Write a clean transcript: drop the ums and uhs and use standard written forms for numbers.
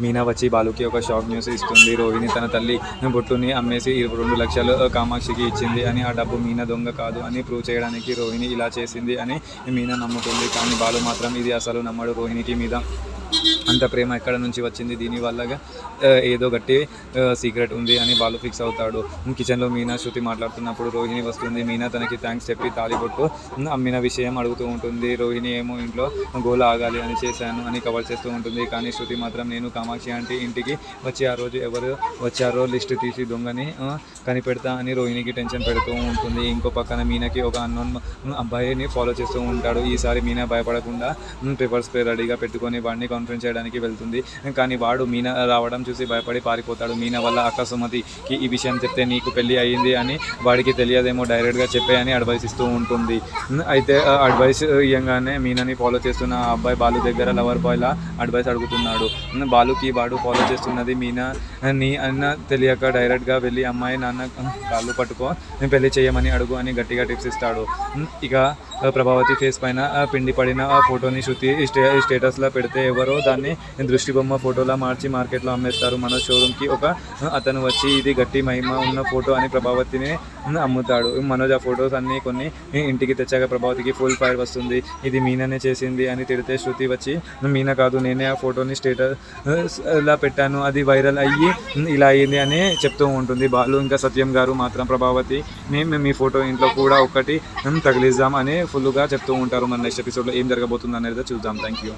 మీనా వచ్చి బాలుకి ఒక షాక్ న్యూస్ ఇస్తుంది. రోహిణి తన తల్లి బొట్టుని అమ్మేసి 2 లక్షలు కామాక్షికి ఇచ్చింది అని, ఆ డబ్బు మీనా దొంగ కాదు అని ప్రూవ్ చేయడానికి రోహిణి ఇలా చేసింది అని మీనా నమ్ముతుంది. కానీ బాలు మాత్రం ఇది అసలు నమ్మడు. రోహిణికి మీద అంత ప్రేమ ఎక్కడ నుంచి వచ్చింది, దీనివల్ల ఏదో గట్టి సీక్రెట్ ఉంది అని బాలు ఫిక్స్ అవుతాడు. కిచెన్లో మీనా శృతి మాట్లాడుతున్నప్పుడు రోహిణి వస్తుంది. మీనా తనకి థ్యాంక్స్ చెప్పి తాళిబొట్టు అమ్మిన విషయం అడుగుతూ ఉంటుంది. రోహిణి ఏమో ఇంట్లో గోల ఆగాలి అని చేశాను అని కవర్ చేస్తూ ఉంటుంది. కానీ శృతి మాత్రం నేను కామాక్షి ఆంటీ ఇంటికి వచ్చి ఆ రోజు ఎవరు వచ్చారో లిస్ట్ తీసి దొంగని కనిపెడతా అని రోహిణికి టెన్షన్ పెడుతూ ఉంటుంది. ఇంకో పక్కన మీనాకి ఒక అన్నోన్ అబ్బాయిని ఫాలో చేస్తూ ఉంటాడు. ఈసారి మీనా భయపడకుండా పేపర్ స్ప్రే రెడీగా పెట్టుకొని వాడిని కాన్ఫరెన్స్ చేయడానికి వెళ్తుంది. కానీ వాడు మీనా రావడం చూసి భయపడి పారిపోతాడు. మీనా వల్ల అక్క సుమతికి ఈ విషయం చెప్తే నీకు పెళ్ళి అయ్యింది అని వాడికి తెలియదేమో, డైరెక్ట్గా చెప్పే అని అడ్వైస్ ఇస్తూ ఉంటుంది. అయితే అడ్వైస్ ఇవ్వగానే మీనాని ఫాలో చేస్తున్న ఆ అబ్బాయి బాలు దగ్గర లవర్ బాయ్లా అడ్వైస్ అడుగుతున్నాడు. బాలుకి వాడు ఫాలో చేస్తున్నది మీనా నీ అన్న తెలియక డైరెక్ట్గా వెళ్ళి అమ్మాయి నాన్న కాళ్ళు పట్టుకో నేను పెళ్లి చేయమని అడుగు అని గట్టిగా టిప్స్ ఇస్తాడు. ఇక ప్రభావతి ఫేస్ పైన పిండి పడిన ఆ ఫోటోని శృతి స్టేటస్లో పెడితే ఎవరో దాన్ని దృష్టి బొమ్మ ఫోటోలా మార్చి మార్కెట్లో అమ్మేస్తారు. మన షోరూమ్కి ఒక అతను వచ్చి ఇది గట్టి మహిమ ఉన్న ఫోటో అని ప్రభావతిని అమ్ముతాడు. మనోజ్ ఆ ఫొటోస్ అన్నీ కొన్ని ఇంటికి తెచ్చాక ప్రభావతికి ఫుల్ ఫైర్ వస్తుంది. ఇది మీనానే చేసింది అని తిడితే శృతి వచ్చి మీనా కాదు నేనే ఆ ఫోటోని స్టేటస్లా పెట్టాను, అది వైరల్ అయ్యి ఇలా అయ్యింది అని చెప్తూ ఉంటుంది. బాలు ఇంకా సత్యం గారు మాత్రం ప్రభావతిని మీ ఫోటో ఇంట్లో కూడా ఒకటి తగిలిద్దాం అని ఫుల్గా చెప్తూ ఉంటారు. మన నెక్స్ట్ ఎపిసోడ్లో ఏం జరగబోతుంది అనేది చూద్దాం. Thank you.